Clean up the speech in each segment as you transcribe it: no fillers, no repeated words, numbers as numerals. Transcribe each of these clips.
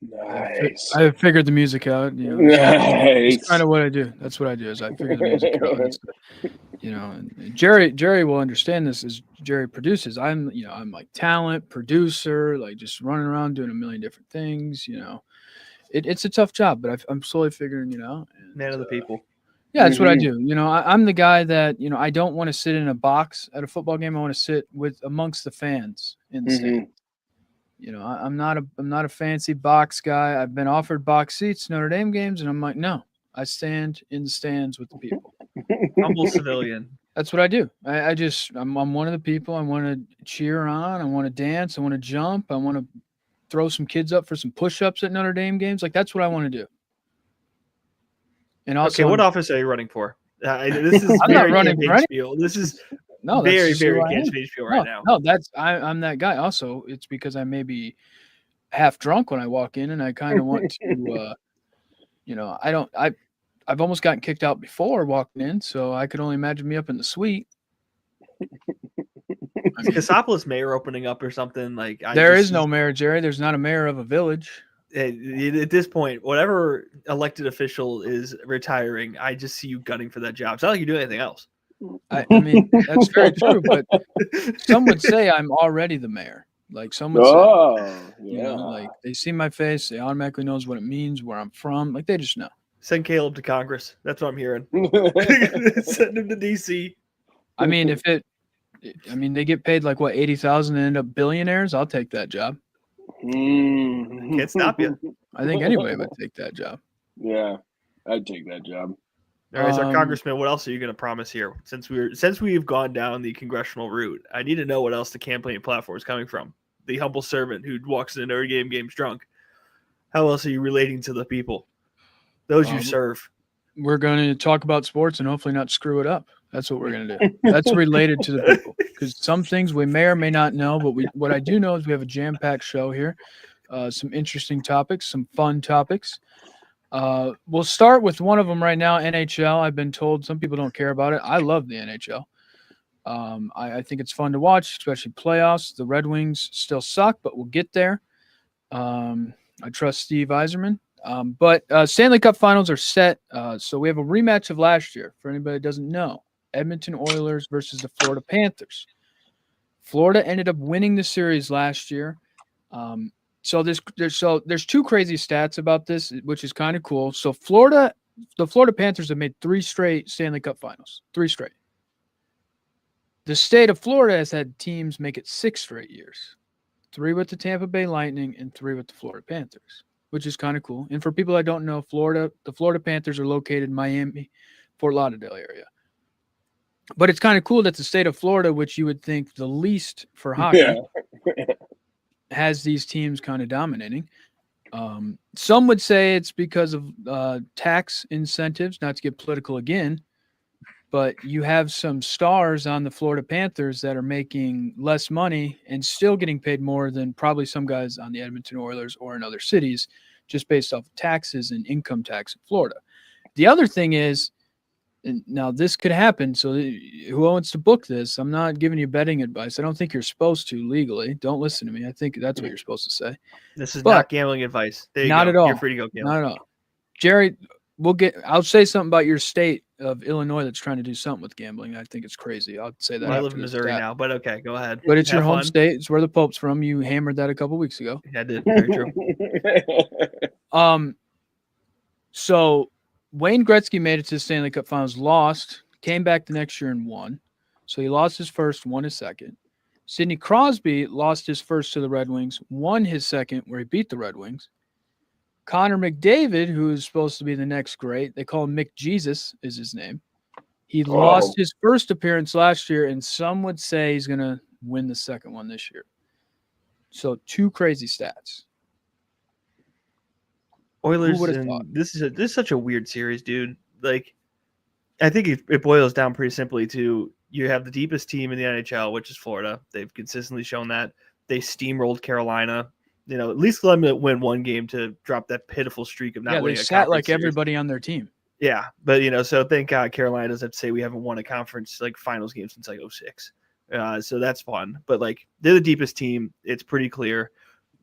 Nice. I figured the music out. You know, Nice. it's kind of what I do. That's what I do. Is I figure the music out. You know, and Jerry will understand this as Jerry produces. I'm like talent producer, like just running around doing a million different things. You know, it's a tough job, but I'm slowly figuring it out. And, Man of the people. Yeah, that's what I do. You know, I'm the guy that, you know, I don't want to sit in a box at a football game. I want to sit amongst the fans in the stand. You know, I'm not a fancy box guy. I've been offered box seats Notre Dame games, and I'm like, no, I stand in the stands with the people. Humble civilian. That's what I do. I'm one of the people. I want to cheer on. I want to dance. I want to jump. I want to throw some kids up for some push-ups at Notre Dame games. Like, that's what I want to do. And also, okay, what office are you running for? This is I'm not running for spiel. This is no, very campaign spiel right now. No, I'm that guy. Also, it's because I may be half drunk when I walk in, and I kind of want to, you know, I've almost gotten kicked out before walking in, so I could only imagine me up in the suite. Is Cassopolis mayor opening up or something? Like there is no mayor, Jerry. There's not a mayor of a village. At this point, whatever elected official is retiring, I just see you gunning for that job. It's not like you do anything else. I mean, that's very true, but some would say I'm already the mayor. Like some would say, you know, like they see my face, they automatically knows what it means, where I'm from. Like they just know. Send Caleb to Congress. That's what I'm hearing. Send him to DC. I mean, they get paid like what, 80,000 and end up billionaires. I'll take that job. Can't stop you. I think anybody would take that job. Yeah, I'd take that job. All right, so Congressman, what else are you going to promise here? Since we've gone down the congressional route, I need to know what else the campaign platform is coming from. The humble servant who walks into Notre Dame games drunk. How else are you relating to the people? Those you serve. We're going to talk about sports and hopefully not screw it up. That's what we're going to do. That's related to the people. Because some things we may or may not know, but what I do know is we have a jam-packed show here. Some interesting topics, some fun topics. We'll start with one of them right now, NHL. I've been told some people don't care about it. I love the NHL. I think it's fun to watch, especially playoffs. The Red Wings still suck, but we'll get there. I trust Steve Yzerman. But Stanley Cup Finals are set. So we have a rematch of last year. For anybody that doesn't know, Edmonton Oilers versus the Florida Panthers. Florida ended up winning the series last year. So there's two crazy stats about this, which is kind of cool. So the Florida Panthers have made 3 straight Stanley Cup Finals. 3 straight. The state of Florida has had teams make it 6 straight years. 3 with the Tampa Bay Lightning and 3 with the Florida Panthers, which is kind of cool. And for people that don't know, the Florida Panthers are located in Miami, Fort Lauderdale area. But it's kind of cool that the state of Florida, which you would think the least for hockey, has these teams kind of dominating. Some would say it's because of tax incentives, not to get political again, but you have some stars on the Florida Panthers that are making less money and still getting paid more than probably some guys on the Edmonton Oilers or in other cities. just based off of taxes and income tax in Florida. The other thing is, and now this could happen. So who wants to book this? I'm not giving you betting advice. I don't think you're supposed to legally. Don't listen to me. I think that's what you're supposed to say. This is But not gambling advice. There you not go. at all. You're free to go gamble. Not at all. Jerry, I'll say something about your state of Illinois that's trying to do something with gambling. I think it's crazy. I'll say that. Well, I live after in this Missouri stat. now, but okay, go ahead. But it's your Have home fun. state. It's where the Pope's from. You hammered that a couple weeks ago. Yeah, I did. Very true. So Wayne Gretzky made it to the Stanley Cup Finals, lost, came back the next year and won. So he lost his first, won his second. Sidney Crosby lost his first to the Red Wings, won his second, where he beat the Red Wings. Connor McDavid, who is supposed to be the next great, they call him Mick Jesus, is his name. He lost his first appearance last year, and some would say he's going to win the second one this year. So 2 crazy stats. Oilers, would've and thought? this is such a weird series, dude. Like, I think it boils down pretty simply to you have the deepest team in the NHL, which is Florida. They've consistently shown that. They steamrolled Carolina. You know, at least let them win one game to drop that pitiful streak of not Yeah, they winning a sat conference like series. everybody on their team. Yeah, but so thank God Carolina doesn't say we haven't won a conference like finals game since like 06. So that's fun. But like they're the deepest team. It's pretty clear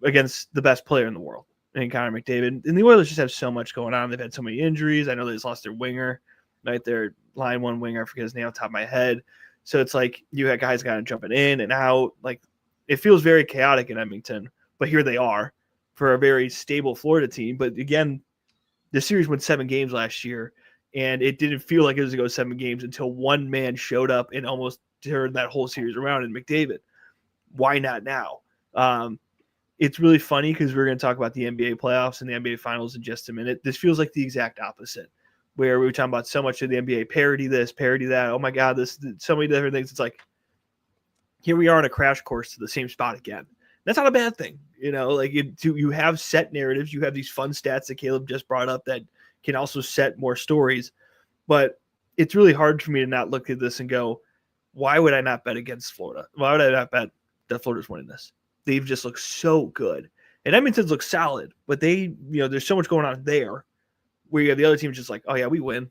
against the best player in the world, and Connor McDavid. And the Oilers just have so much going on. They've had so many injuries. I know they just lost their winger, right? Their line one winger. I forget his name off the top of my head. So it's like you had guys kind of jumping in and out. Like it feels very chaotic in Edmonton, but here they are for a very stable Florida team. But again, the series went 7 games last year, and it didn't feel like it was going to go 7 games until one man showed up and almost turned that whole series around in McDavid. Why not now? It's really funny because we're going to talk about the NBA playoffs and the NBA finals in just a minute. This feels like the exact opposite, where we were talking about so much of the NBA parody this, parody that. Oh my God, this so many different things. It's like here we are on a crash course to the same spot again. That's not a bad thing. Like you have set narratives. You have these fun stats that Caleb just brought up that can also set more stories. But it's really hard for me to not look at this and go, why would I not bet against Florida? Why would I not bet that Florida's winning this? They've just looked so good. And Edmonton's look solid, but there's so much going on there where you have the other teams just like, oh yeah, we win.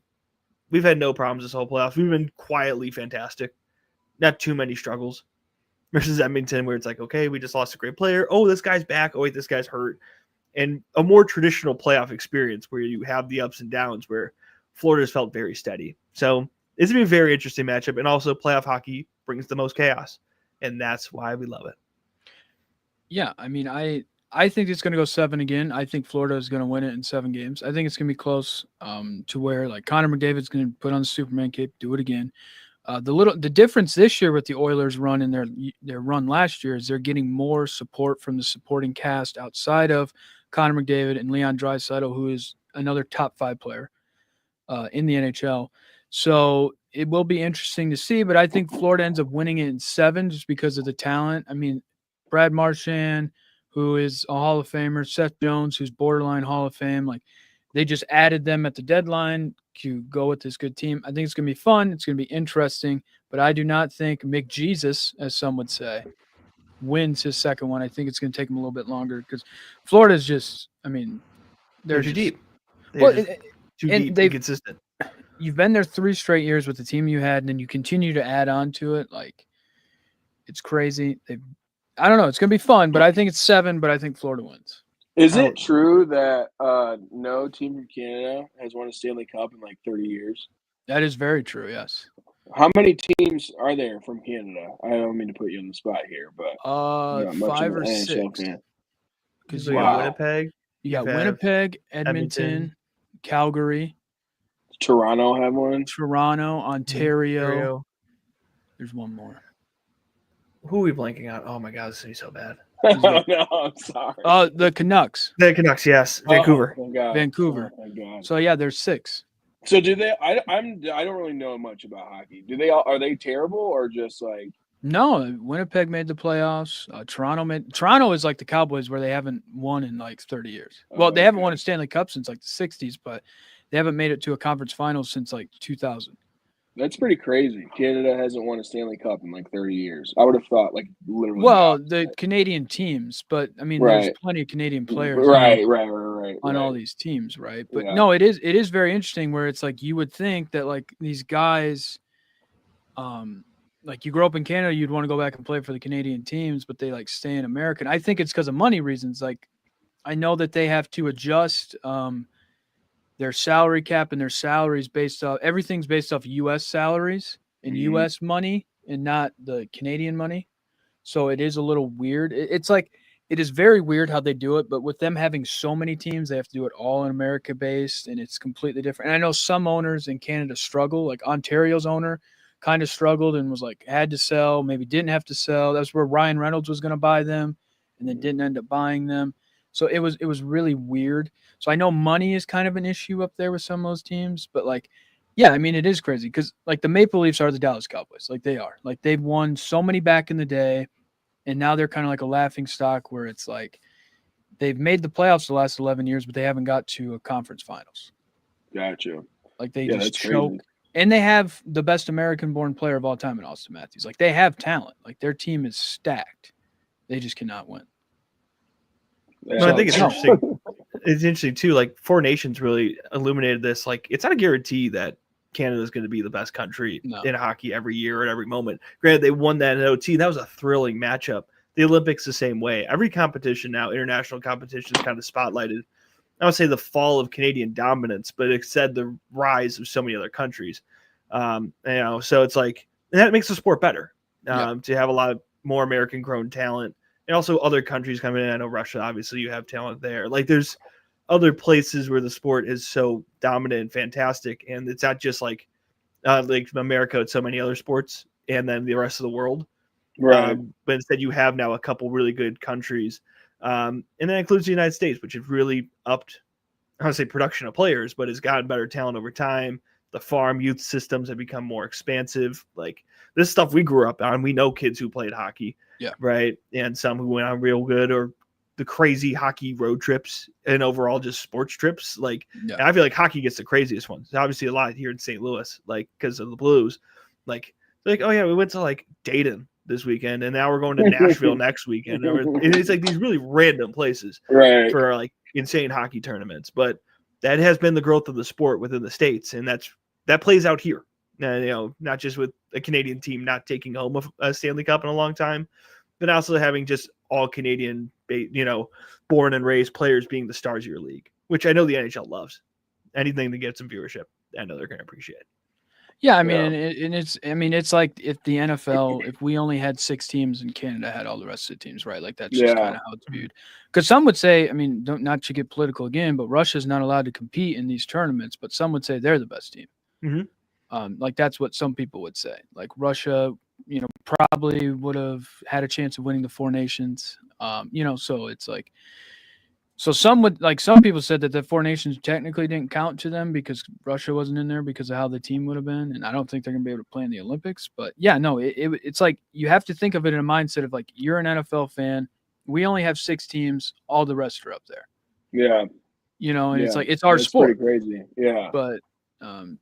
We've had no problems this whole playoffs. We've been quietly fantastic. Not too many struggles. Versus Edmonton, where it's like, okay, we just lost a great player. Oh, this guy's back. Oh, wait, this guy's hurt. And a more traditional playoff experience where you have the ups and downs where Florida's felt very steady. So it's going to be a very interesting matchup. And also playoff hockey brings the most chaos. And that's why we love it. Yeah, I mean, I think it's going to go 7 again. I think Florida is going to win it in 7 games. I think it's going to be close to where like Connor McDavid's going to put on the Superman cape, do it again. The difference this year with the Oilers run and their run last year is they're getting more support from the supporting cast outside of Connor McDavid and Leon Draisaitl, who is another top 5 player in the NHL. So it will be interesting to see, but I think Florida ends up winning it in 7 just because of the talent. I mean, Brad Marchand, who is a Hall of Famer, Seth Jones, who's borderline Hall of Fame, like they just added them at the deadline to go with this good team. I think it's going to be fun. It's going to be interesting, but I do not think Mick Jesus, as some would say, wins his second one. I think it's going to take him a little bit longer because Florida's just, I mean, They're too deep. Well, Too and deep and consistent. You've been there 3 straight years with the team you had, and then you continue to add on to it. Like, it's crazy. I don't know. It's going to be fun, but I think it's 7, but I think Florida wins. Is it true that no team from Canada has won a Stanley Cup in like 30 years? That is very true, yes. How many teams are there from Canada? I don't mean to put you on the spot here, but 5 or 6. Because you got Winnipeg. You got Winnipeg, Edmonton, Calgary. Toronto have one. Toronto, Ontario. There's one more. Who are we blanking on? Oh my God, this is gonna be so bad. Oh, no, I'm sorry. The Canucks. The Canucks, yes. Vancouver. Oh, my God. Vancouver. Oh, my God. So yeah, there's 6. So do they? I don't really know much about hockey. Are they terrible or just like? No, Winnipeg made the playoffs. Toronto is like the Cowboys where they haven't won in like 30 years. Well, they haven't won a Stanley Cup since like the 60s, but they haven't made it to a conference final since like 2000. That's pretty crazy. Canada hasn't won a Stanley Cup in like 30 years. I would have thought like literally. Well, the Canadian teams, but I mean, there's plenty of Canadian players. Right. on all right. these teams, right? But Yeah. no, it is very interesting where it's like you would think that like these guys, like you grow up in Canada, you'd want to go back and play for the Canadian teams, but they like stay in America. And I think it's because of money reasons. Like I know that they have to adjust their salary cap and their salaries based off everything's based off U.S. salaries and U.S. money and not the Canadian money. So it is a little weird. It's like it is very weird how they do it, but with them having so many teams, they have to do it all in America based, and it's completely different. And I know some owners in Canada struggle. Like Ontario's owner kind of struggled and was like had to sell, maybe didn't have to sell. That's where Ryan Reynolds was going to buy them, and then didn't end up buying them. So it was really weird. So I know money is kind of an issue up there with some of those teams, but like yeah, I mean it is crazy because like the Maple Leafs are the Dallas Cowboys, like they are. Like they've won so many back in the day, and now they're kind of like a laughing stock where it's like they've made the playoffs the last 11 years, but they haven't got to a conference finals. Gotcha. Like they Yeah, just that's choke. crazy. And they have the best American-born player of all time in Austin Matthews. Like they have talent. Like their team is stacked. They just cannot win. Yeah. No, I think it's no. interesting. It's interesting too. Like Four Nations really illuminated this. Like it's not a guarantee that Canada is going to be the best country in hockey every year or at every moment. Granted, they won that in OT. That was a thrilling matchup. The Olympics the same way. Every competition now, international competition is kind of spotlighted. I would say the fall of Canadian dominance, but it said the rise of so many other countries. So it's like, and that makes the sport better to have a lot of more American grown talent and also other countries coming in. I know Russia, obviously you have talent there. Like there's other places where the sport is so dominant and fantastic. And it's not just like America, it's so many other sports and then the rest of the world. Right. But instead you have now a couple really good countries. And that includes the United States, which has really upped, I don't say production of players, but has gotten better talent over time. The farm youth systems have become more expansive. Like this stuff we grew up on, we know kids who played hockey, right? And some who went on real good or the crazy hockey road trips and overall just sports trips. Like, and I feel like hockey gets the craziest ones. There's obviously a lot here in St. Louis, like because of the Blues. Like, oh yeah, we went to like Dayton this weekend, and now we're going to Nashville next weekend. And it's like these really random places for like insane hockey tournaments. But that has been the growth of the sport within the States, and that plays out here. Not just with a Canadian team not taking home a Stanley Cup in a long time, but also having just all Canadian, born and raised players being the stars of your league, which I know the NHL loves. Anything to get some viewership, I know they're going to appreciate. Yeah, I mean, it's like if the NFL, if we only had 6 teams and Canada had all the rest of the teams, right? Like that's just kind of how it's viewed. Because some would say, I mean, not to get political again, but Russia's not allowed to compete in these tournaments. But some would say they're the best team. Like that's what some people would say. Like Russia, probably would have had a chance of winning the Four Nations. So it's like. So some people said that the Four Nations technically didn't count to them because Russia wasn't in there because of how the team would have been, and I don't think they're going to be able to play in the Olympics. But yeah, no, it's like you have to think of it in a mindset of like you're an NFL fan. We only have 6 teams, all the rest are up there. Yeah, and it's like it's our sport. Pretty crazy. Yeah, but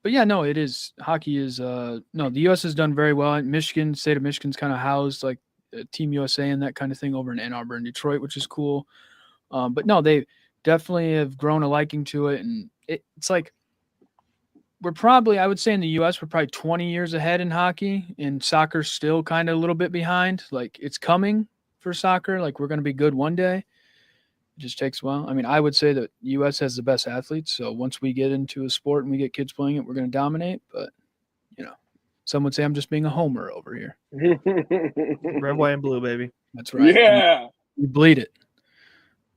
yeah, no, it is. Hockey is no. The U.S. has done very well. State of Michigan's kind of housed like Team USA and that kind of thing over in Ann Arbor and Detroit, which is cool. But no, they definitely have grown a liking to it. And it's like I would say in the U.S., we're probably 20 years ahead in hockey, and soccer's still kind of a little bit behind. Like it's coming for soccer. Like we're going to be good one day. It just takes a while. I mean, I would say that the U.S. has the best athletes. So once we get into a sport and we get kids playing it, we're going to dominate. But, some would say I'm just being a homer over here. Red, white, and blue, baby. That's right. Yeah. We bleed it.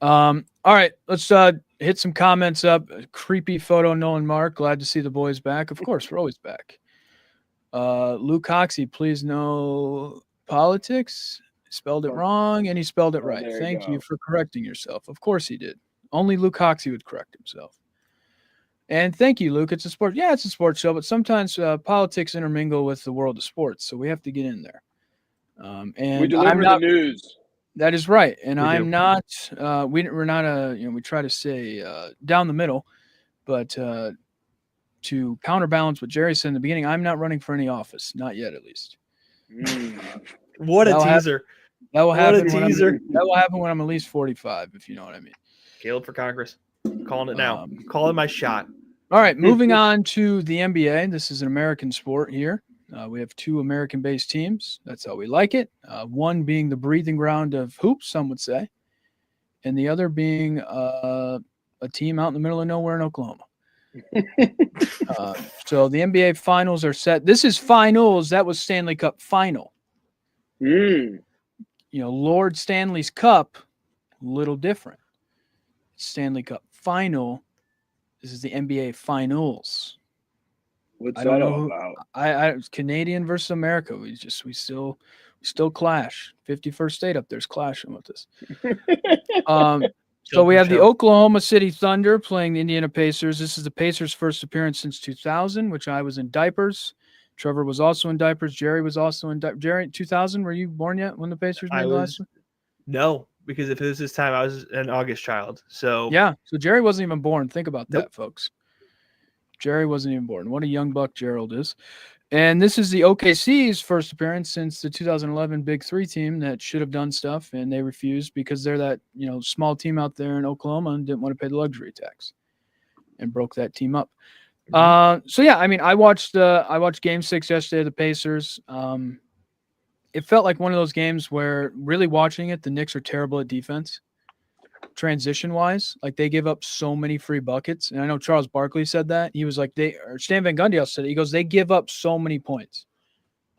All right, let's hit some comments up. Creepy photo, Nolan Mark. Glad to see the boys back. Of course, we're always back. Luke Hoxie, please no politics. Spelled it wrong, and he spelled it right. Thank you for correcting yourself. Of course he did. Only Luke Hoxie would correct himself. And thank you, Luke. It's a sport. Yeah, it's a sports show, but sometimes politics intermingle with the world of sports, so we have to get in there. And we deliver the news. That is right, and I'm not. We're not a. We try to stay down the middle, but to counterbalance what Jerry said in the beginning, I'm not running for any office, not yet, at least. What a teaser! That will happen. That will happen when I'm at least 45, if you know what I mean. Caleb for Congress. calling it now. Calling my shot. All right, moving on to the NBA. This is an American sport here. We have 2 American-based teams. That's how we like it. One being the breathing ground of hoops, some would say, and the other being a team out in the middle of nowhere in Oklahoma. So the NBA finals are set. This is finals. That was Stanley Cup final. Lord Stanley's Cup, a little different. Stanley Cup final. This is the NBA finals. What's I don't that know all who, about? I Canadian versus America. We still clash. 51st state up there's clashing with us. So we have the Oklahoma City Thunder playing the Indiana Pacers. This is the Pacers' first appearance since 2000, which I was in diapers. Trevor was also in diapers. Jerry was also in diapers. Jerry, 2000, were you born yet when the Pacers made the last one? No, because if it was this time, I was an August child. So yeah, so Jerry wasn't even born. Think about that, folks. Jerry wasn't even born. What a young buck Gerald is. And this is the OKC's first appearance since the 2011 Big Three team that should have done stuff, and they refused because they're that small team out there in Oklahoma and didn't want to pay the luxury tax, and broke that team up. So yeah, I mean, I watched Game 6 yesterday of the Pacers. It felt like one of those games where really watching it, the Knicks are terrible at defense. Transition wise, like they give up so many free buckets. And I know Charles Barkley said that. He was like, Stan Van Gundy said it. He goes, they give up so many points.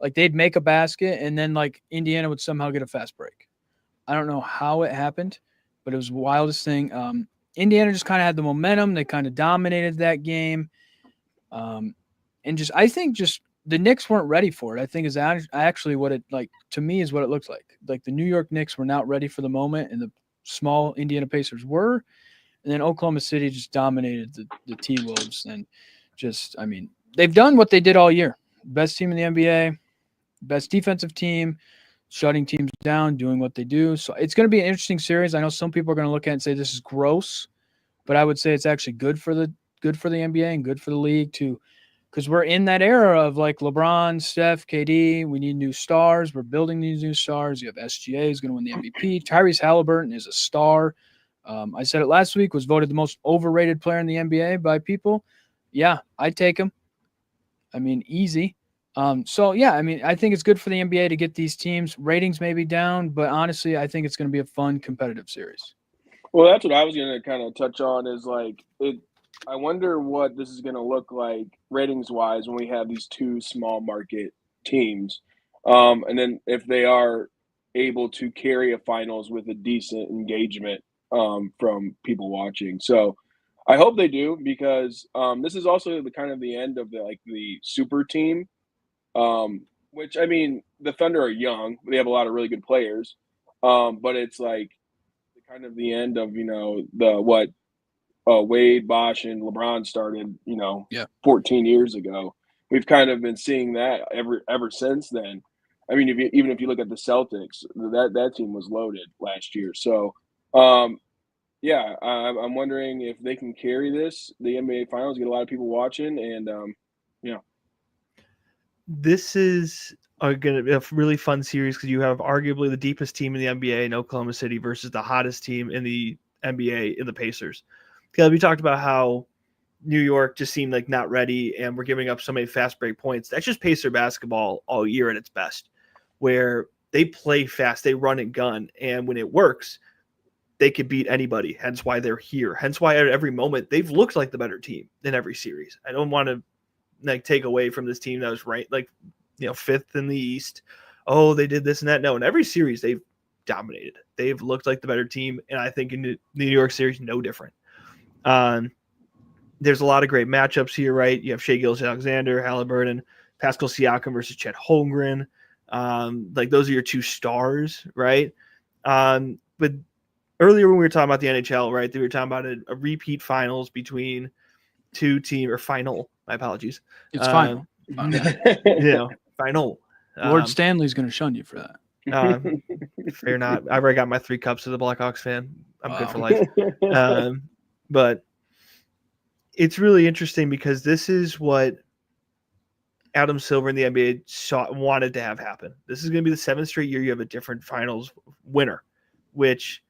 Like they'd make a basket and then like Indiana would somehow get a fast break. I don't know how it happened, but it was the wildest thing. Indiana just kind of had the momentum. They kind of dominated that game. And I think the Knicks weren't ready for it. I think is actually what it to me is what it looked like. Like the New York Knicks were not ready for the moment, and the small Indiana Pacers were, and then Oklahoma City just dominated the T-Wolves, and they've done what they did all year. Best team in the NBA, best defensive team, shutting teams down, doing what they do. So it's going to be an interesting series. I know some people are going to look at it and say this is gross, but I would say it's actually good for the NBA and good for the league too, because we're in that era of like LeBron, Steph, KD. We need new stars. We're building these new stars. You have SGA who's going to win the MVP. Tyrese Halliburton is a star. I said it last week, was voted the most overrated player in the NBA by people. Yeah, I'd take him. I mean, easy. So, yeah, I mean, I think it's good for the NBA to get these teams. Ratings may be down, but honestly, I think it's going to be a fun, competitive series. Well, that's what I was going to kind of touch on is I wonder what this is going to look like ratings-wise when we have these 2 small market teams. And then if they are able to carry a finals with a decent engagement from people watching. So I hope they do because this is also the end of the super team, which, I mean, the Thunder are young. They have a lot of really good players. But it's the end of, Wade, Bosh, and LeBron started, 14 years ago. We've kind of been seeing that ever since then. I mean, even if you look at the Celtics, that team was loaded last year. So, yeah, I'm wondering if they can carry the NBA Finals, get a lot of people watching, and This is going to be a really fun series because you have arguably the deepest team in the NBA in Oklahoma City versus the hottest team in the NBA in the Pacers. Because we talked about how New York just seemed like not ready and we're giving up so many fast break points. That's just Pacer basketball all year at its best, where they play fast, they run and gun, and when it works, they could beat anybody. Hence why they're here. Hence why at every moment they've looked like the better team in every series. I don't want to take away from this team that was right, 5th in the East. Oh, they did this and that. No, in every series they've dominated. They've looked like the better team, and I think in the New York series, no different. There's a lot of great matchups here, right? You have Shai Gilgeous-Alexander, Halliburton, Pascal Siakam versus Chet Holmgren. Those are your 2 stars, right? But earlier when we were talking about the NHL, right, they were talking about a repeat finals between 2 teams, or final. My apologies. It's final. Final. Lord Stanley's going to shun you for that. Fair not. I already got my 3 cups of the Blackhawks fan. I'm good for life. But it's really interesting because this is what Adam Silver in the NBA wanted to have happen. This is going to be the 7th straight year you have a different finals winner, which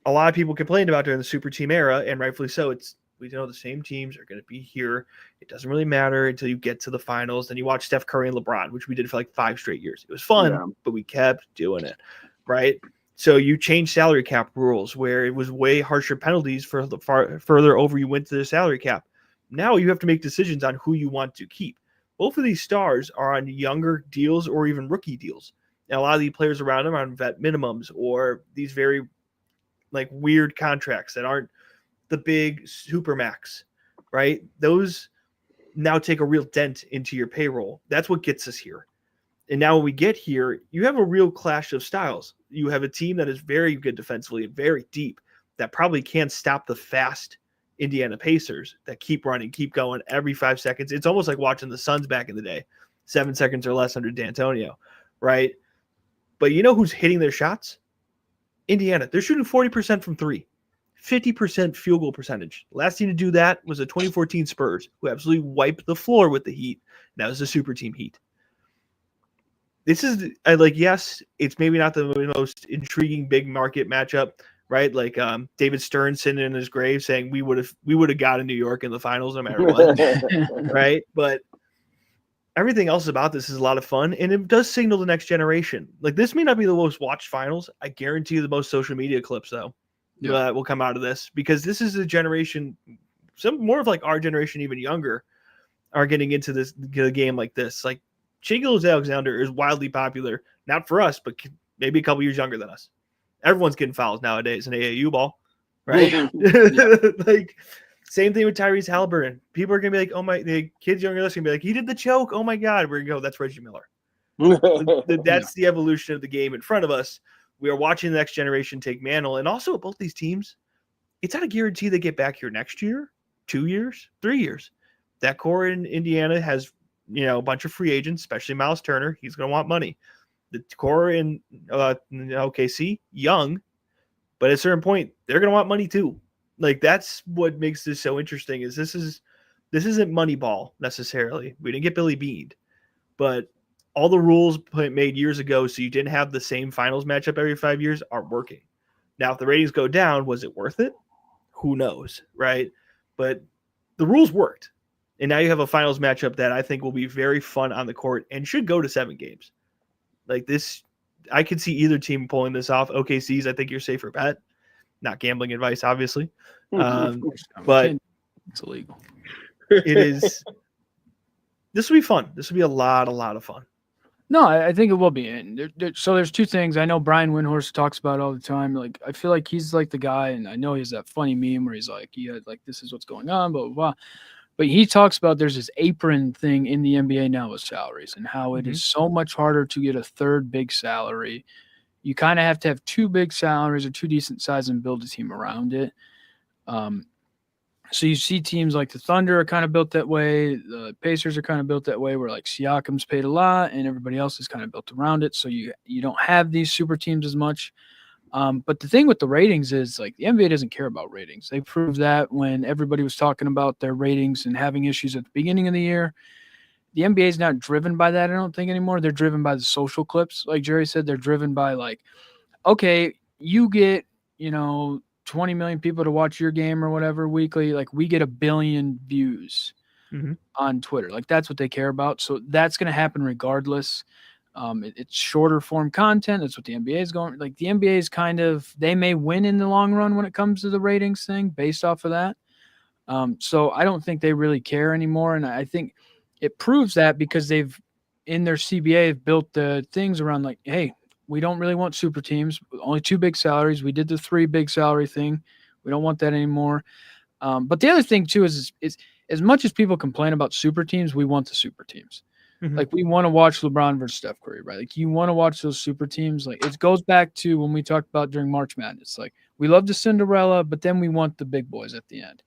a lot of people complained about during the super team era, and rightfully so. We know the same teams are going to be here. It doesn't really matter until you get to the finals. Then you watch Steph Curry and LeBron, which we did for like 5 straight years. It was fun, but we kept doing it, right? So you change salary cap rules where it was way harsher penalties for the further over you went to the salary cap. Now you have to make decisions on who you want to keep. Both of these stars are on younger deals or even rookie deals. And a lot of the players around them are on vet minimums or these very like weird contracts that aren't the big super max, right? Those now take a real dent into your payroll. That's what gets us here. And now when we get here, you have a real clash of styles. You have a team that is very good defensively and very deep that probably can't stop the fast Indiana Pacers that keep running, keep going every 5 seconds. It's almost like watching the Suns back in the day, 7 seconds or less under D'Antonio, right? But you know who's hitting their shots? Indiana. They're shooting 40% from 3, 50% field goal percentage. Last team to do that was the 2014 Spurs, who absolutely wiped the floor with the Heat. That was the super team Heat. This is yes, it's maybe not the most intriguing big market matchup, right? Like David Stern sitting in his grave saying we would have got in New York in the finals no matter what, right? But everything else about this is a lot of fun, and it does signal the next generation. Like this may not be the most watched finals. I guarantee you the most social media clips though will come out of this because this is a generation, some more of like our generation, even younger, are getting into this game like this. Like Shai Gilgeous-Alexander is wildly popular, not for us, but maybe a couple years younger than us. Everyone's getting fouls nowadays in AAU ball, right? Like same thing with Tyrese Halliburton. People are gonna be like, "Oh my!" The kids younger than us are gonna be like, "He did the choke." Oh my God, we're gonna go. That's Reggie Miller. That's the evolution of the game in front of us. We are watching the next generation take mantle, and also both these teams, it's not a guarantee they get back here next year, 2 years, 3 years. That core in Indiana has a bunch of free agents, especially Miles Turner. He's going to want money. The core in OKC, young, but at a certain point, they're going to want money too. Like that's what makes this so interesting. Is this isn't Moneyball necessarily. We didn't get Billy Bean, but all the rules made years ago, so you didn't have the same finals matchup every 5 years, are working. Now, if the ratings go down, was it worth it? Who knows, right? But the rules worked. And now you have a finals matchup that I think will be very fun on the court and should go to 7 games. Like this, I could see either team pulling this off. OKC's, I think you're safer bet. Not gambling advice, obviously. But it's illegal. It is. This will be fun. This will be a lot of fun. No, I think it will be. And so there's 2 things. I know Brian Windhorst talks about all the time. Like I feel like he's like the guy, and I know he has that funny meme where he's like, this is what's going on, blah, blah, blah. But he talks about there's this apron thing in the NBA now with salaries and how it is so much harder to get a third big salary. You kind of have to have 2 big salaries or 2 decent size and build a team around it. So you see teams like the Thunder are kind of built that way. The Pacers are kind of built that way where like Siakam's paid a lot and everybody else is kind of built around it. So you don't have these super teams as much. But the thing with the ratings is like the NBA doesn't care about ratings. They proved that when everybody was talking about their ratings and having issues at the beginning of the year. The NBA is not driven by that, I don't think, anymore. They're driven by the social clips. Like Jerry said, they're driven by like, okay, you get, 20 million people to watch your game or whatever weekly. Like we get 1 billion views on Twitter. Like that's what they care about. So that's going to happen regardless. It's shorter form content. That's what the NBA is going. Like the NBA is they may win in the long run when it comes to the ratings thing based off of that. So I don't think they really care anymore. And I think it proves that because they've in their CBA have built the things around like, hey, we don't really want super teams, only 2 big salaries. We did the 3 big salary thing. We don't want that anymore. But the other thing too is as much as people complain about super teams, we want the super teams. Like we want to watch LeBron versus Steph Curry, right? Like you want to watch those super teams. Like it goes back to when we talked about during March Madness. Like we love the Cinderella, but then we want the big boys at the end.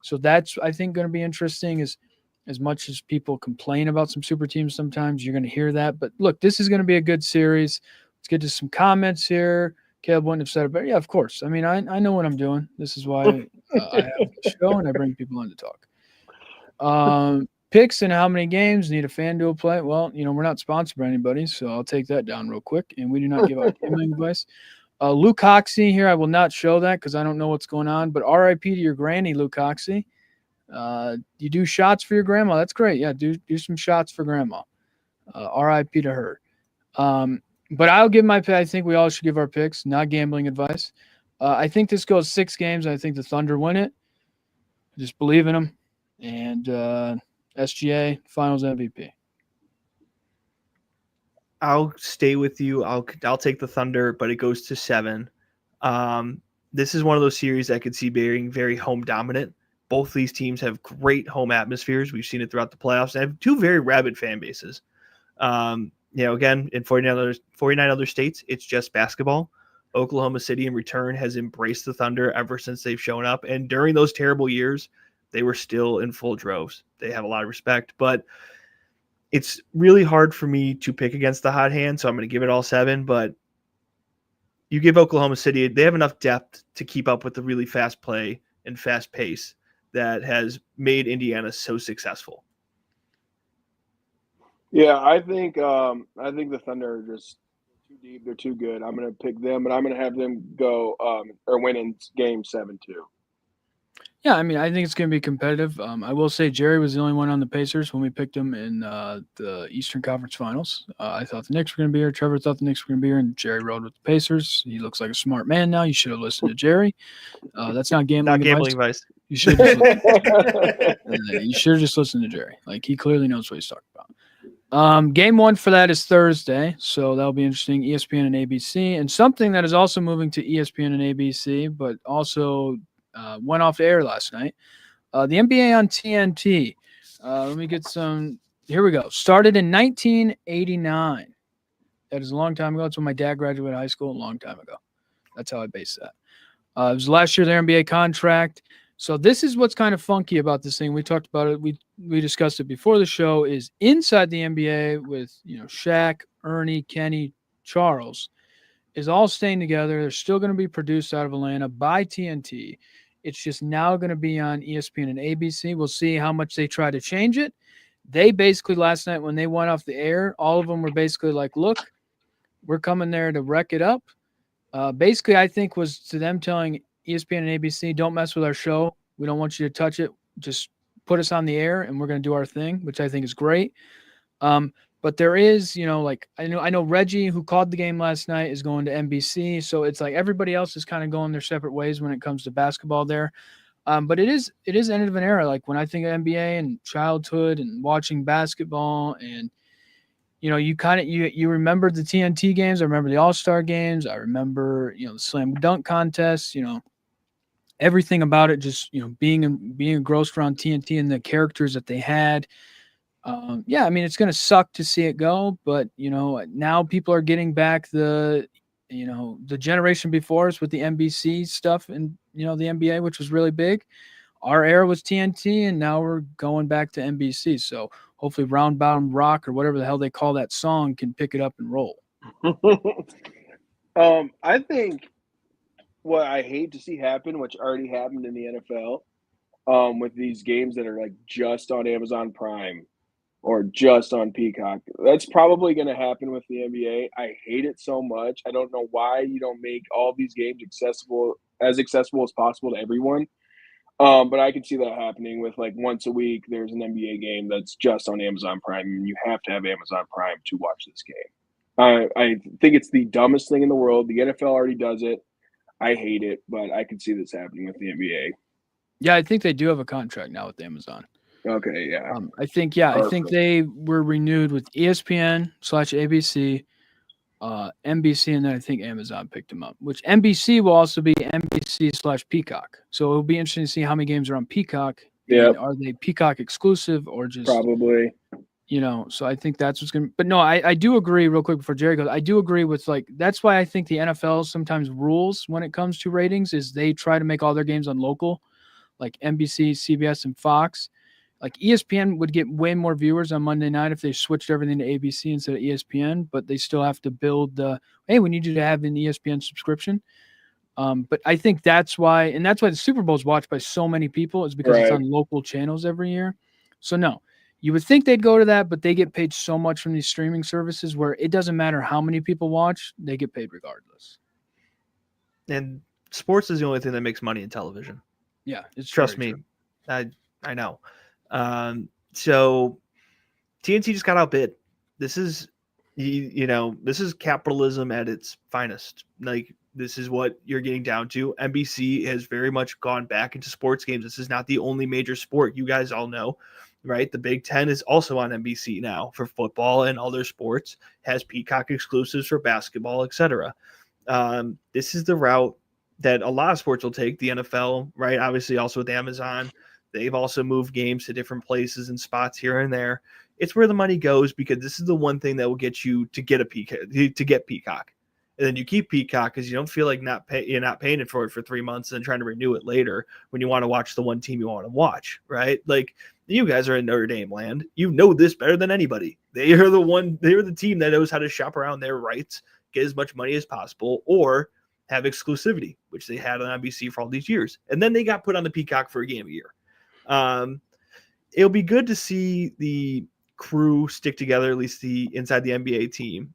So that's, I think, going to be interesting is as much as people complain about some super teams sometimes, you're going to hear that. But look, this is going to be a good series. Let's get to some comments here. Caleb wouldn't have said it, but yeah, of course. I mean, I know what I'm doing. This is why I have the show and I bring people on to talk. Picks and how many games need a FanDuel play? Well, we're not sponsored by anybody, so I'll take that down real quick. And we do not give out gambling advice. Luke Coxey here, I will not show that because I don't know what's going on. But R.I.P. to your granny, Luke Coxey. You do shots for your grandma. That's great. Yeah, do some shots for grandma. R.I.P. to her. But I'll give my pick. I think we all should give our picks, not gambling advice. I think this goes 6 games. I think the Thunder win it. Just believe in them. And SGA, Finals MVP. I'll stay with you. I'll take the Thunder, but it goes to 7. This is one of those series that could see being very home dominant. Both these teams have great home atmospheres. We've seen it throughout the playoffs. They have 2 very rabid fan bases. Again, in 49 other states, it's just basketball. Oklahoma City in return has embraced the Thunder ever since they've shown up. And during those terrible years, they were still in full droves. They have a lot of respect, but it's really hard for me to pick against the hot hand. So I'm going to give it all 7, but you give Oklahoma City, they have enough depth to keep up with the really fast play and fast pace that has made Indiana so successful. Yeah, I think the Thunder are just too deep. They're too good. I'm going to pick them, but I'm going to have them go or win in Game 7 too. Yeah, I mean, I think it's going to be competitive. I will say Jerry was the only one on the Pacers when we picked him in the Eastern Conference Finals. I thought the Knicks were going to be here. Trevor thought the Knicks were going to be here, and Jerry rode with the Pacers. He looks like a smart man now. You should have listened to Jerry. That's not gambling advice. You should have just listened to Jerry. Like, he clearly knows what he's talking about. Game 1 for that is Thursday, so that'll be interesting. ESPN and ABC, and something that is also moving to ESPN and ABC, but also went off the air last night. The NBA on TNT. Let me get some. Here we go. Started in 1989. That is a long time ago. That's when my dad graduated high school. A long time ago. That's how I base that. It was last year their NBA contract. So this is what's kind of funky about this thing. We talked about it. We discussed it before the show. Is inside the NBA with Shaq, Ernie, Kenny, Charles is all staying together. They're still going to be produced out of Atlanta by TNT. It's just now going to be on ESPN and ABC. We'll see how much they try to change it. They basically last night when they went off the air, all of them were basically like, look, we're coming there to wreck it up. Basically, I think was to them telling ESPN and ABC, don't mess with our show. We don't want you to touch it. Just put us on the air and we're going to do our thing, which I think is great. But there is, I know Reggie, who called the game last night, is going to NBC. So it's like everybody else is kind of going their separate ways when it comes to basketball there. But it is end of an era. Like when I think of NBA and childhood and watching basketball and, you remember the TNT games. I remember the All-Star games. I remember, the slam dunk contests, everything about it, just, being engrossed around TNT and the characters that they had. I mean, it's going to suck to see it go, but, now people are getting back the generation before us with the NBC stuff and, the NBA, which was really big. Our era was TNT, and now we're going back to NBC. So hopefully Round Bottom Rock or whatever the hell they call that song can pick it up and roll. I think what I hate to see happen, which already happened in the NFL, with these games that are like just on Amazon Prime or just on Peacock. That's probably going to happen with the NBA. I hate it so much. I don't know why you don't make all these games accessible as possible to everyone. But I could see that happening with like once a week, there's an NBA game that's just on Amazon Prime, and you have to have Amazon Prime to watch this game. I think it's the dumbest thing in the world. The NFL already does it. I hate it, but I could see this happening with the NBA. Yeah, I think they do have a contract now with Amazon. Okay, yeah. I think they were renewed with ESPN/ABC, NBC, and then I think Amazon picked them up, which NBC will also be NBC/Peacock. So it'll be interesting to see how many games are on Peacock. Yeah. Are they Peacock exclusive or just probably? So I think that's what's going to – but no, I do agree real quick before Jerry goes. I do agree with that's why I think the NFL sometimes rules when it comes to ratings is they try to make all their games on local, like NBC, CBS, and Fox. Like ESPN would get way more viewers on Monday night if they switched everything to ABC instead of ESPN, but they still have to build hey, we need you to have an ESPN subscription. But I think that's why the Super Bowl is watched by so many people is because It's on local channels every year. So no, you would think they'd go to that, but they get paid so much from these streaming services where it doesn't matter how many people watch, they get paid regardless. And sports is the only thing that makes money in television. Yeah, it's Trust me. true. I know. So TNT just got outbid. This is, this is capitalism at its finest. Like, this is what you're getting down to. NBC has very much gone back into sports games. This is not the only major sport. You guys all know, right? The Big Ten is also on NBC now for football and other sports, has Peacock exclusives for basketball, etc. This is the route that a lot of sports will take. The NFL, right? Obviously, also with Amazon, they've also moved games to different places and spots here and there. It's where the money goes because this is the one thing that will get you to get Peacock, and then you keep Peacock because you don't feel like you're not paying for it for 3 months and trying to renew it later when you want to watch the one team you want to watch, right? Like, you guys are in Notre Dame land. You know this better than anybody. They're the team that knows how to shop around their rights, get as much money as possible, or have exclusivity, which they had on NBC for all these years. And then they got put on the Peacock for a game a year. It'll be good to see the crew stick together, at least the inside the NBA team.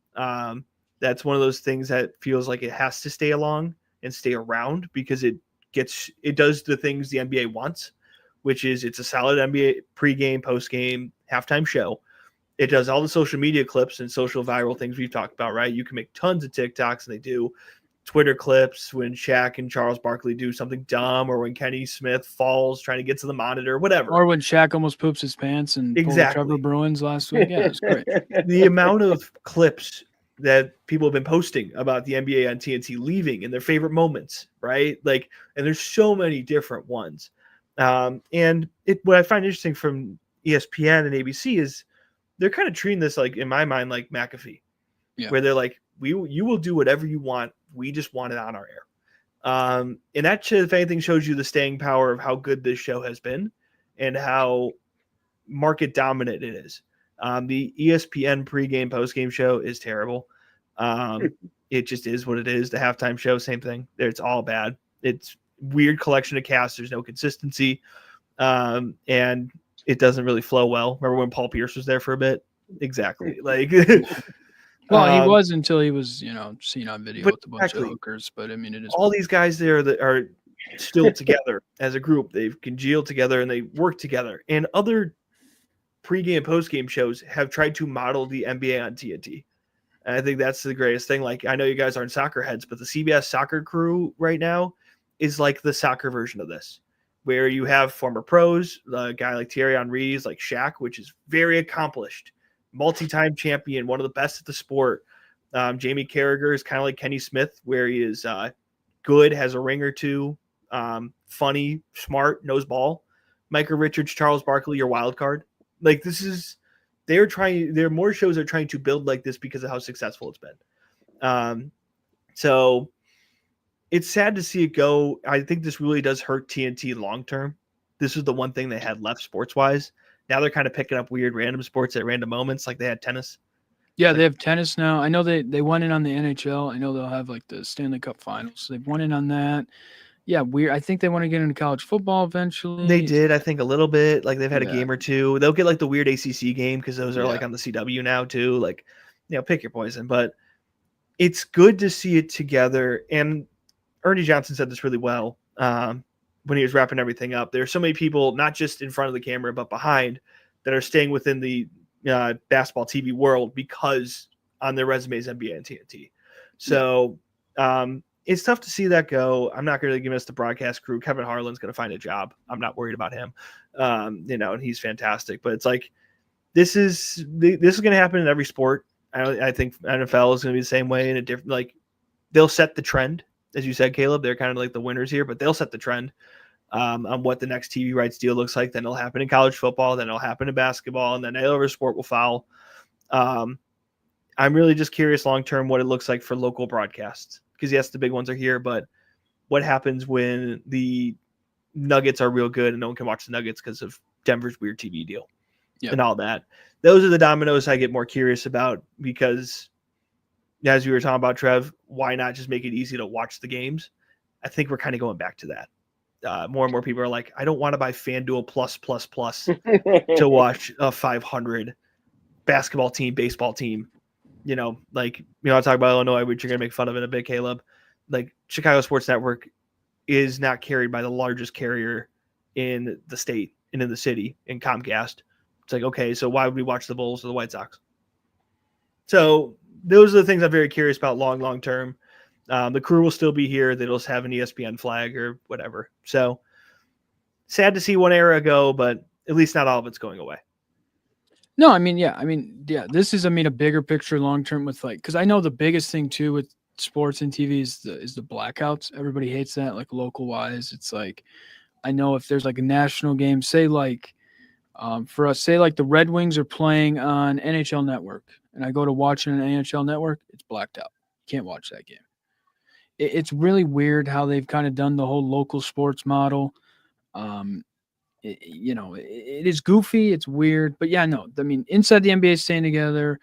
That's one of those things that feels like it has to stay along and stay around because it does the things the NBA wants, which is it's a solid NBA pregame, postgame, halftime show. It does all the social media clips and social viral things we've talked about, right? You can make tons of TikToks, and they do Twitter clips when Shaq and Charles Barkley do something dumb, or when Kenny Smith falls trying to get to the monitor, whatever. Or when Shaq almost poops his pants and pulled Trevor Bruins last week. Yeah, it's great. The amount of clips that people have been posting about the NBA on TNT leaving and their favorite moments, right? Like, and there's so many different ones. And what I find interesting from ESPN and ABC is they're kind of treating this, like, in my mind, like McAfee, where they're like, you will do whatever you want. We just want it on our air. And that, if anything, shows you the staying power of how good this show has been and how market dominant it is. The ESPN pregame, postgame show is terrible. It just is what it is. The halftime show, same thing. It's all bad. It's weird collection of casts. There's no consistency. And it doesn't really flow well. Remember when Paul Pierce was there for a bit? Exactly. Like, well, he was until he was, seen on video with a bunch of hookers. But I mean, it is all these guys there that are still together as a group. They've congealed together and they work together. And other pregame and postgame shows have tried to model the NBA on TNT. And I think that's the greatest thing. Like, I know you guys aren't soccer heads, but the CBS soccer crew right now is like the soccer version of this, where you have former pros, a guy like Thierry Henry, like Shaq, which is very accomplished, multi-time champion, one of the best at the sport. Jamie Carragher is kind of like Kenny Smith, where he is good, has a ring or two, funny, smart, knows ball. Micah Richards, Charles Barkley, your wild card. Like, there are more shows that are trying to build like this because of how successful it's been. So it's sad to see it go. I think this really does hurt TNT long-term. This is the one thing they had left sports-wise. Now they're kind of picking up weird random sports at random moments, like they had tennis. Yeah, they have tennis now. I know they won in on the NHL. I know they'll have like the Stanley Cup Finals. They've won in on that. Yeah, weird. I think they want to get into college football eventually. They did, I think, a little bit. Like, they've had a game or two. They'll get like the weird ACC game because those are like on the CW now too. Like, pick your poison. But it's good to see it together. And Ernie Johnson said this really well when he was wrapping everything up. There are so many people, not just in front of the camera, but behind, that are staying within the basketball TV world because on their resumes, NBA and TNT. So it's tough to see that go. I'm not going to give us the broadcast crew. Kevin Harlan's going to find a job. I'm not worried about him. And he's fantastic. But it's like, this is going to happen in every sport. I think NFL is going to be the same way in a different, like, they'll set the trend. As you said, Caleb, they're kind of like the winners here, but they'll set the trend on what the next TV rights deal looks like. Then it'll happen in college football. Then it'll happen in basketball. And then every sport will follow. I'm really just curious long-term what it looks like for local broadcasts. Because, yes, the big ones are here, but what happens when the Nuggets are real good and no one can watch the Nuggets because of Denver's weird TV deal and all that? Those are the dominoes I get more curious about because, as we were talking about, Trev, why not just make it easy to watch the games? I think we're kind of going back to that. More and more people are like, I don't want to buy FanDuel plus to watch a 500 basketball team, baseball team. I talk about Illinois, which you're going to make fun of in a bit, Caleb. like Chicago Sports Network is not carried by the largest carrier in the state and in the city in Comcast. It's like, okay, so why would we watch the Bulls or the White Sox? So those are the things I'm very curious about long term. The crew will still be here. They'll just have an ESPN flag or whatever. So sad to see one era go, but at least not all of it's going away. No, I mean, yeah. This is, a bigger picture long term with because I know the biggest thing too with sports and TV is the blackouts. Everybody hates that, like local wise. It's like, I know if there's like a national game, say for us, say like the Red Wings are playing on NHL Network, and I go to watch it on NHL Network, it's blacked out. You can't watch that game. It's really weird how they've kind of done the whole local sports model. It is goofy. It's weird, but yeah, no. I mean, inside the NBA staying together.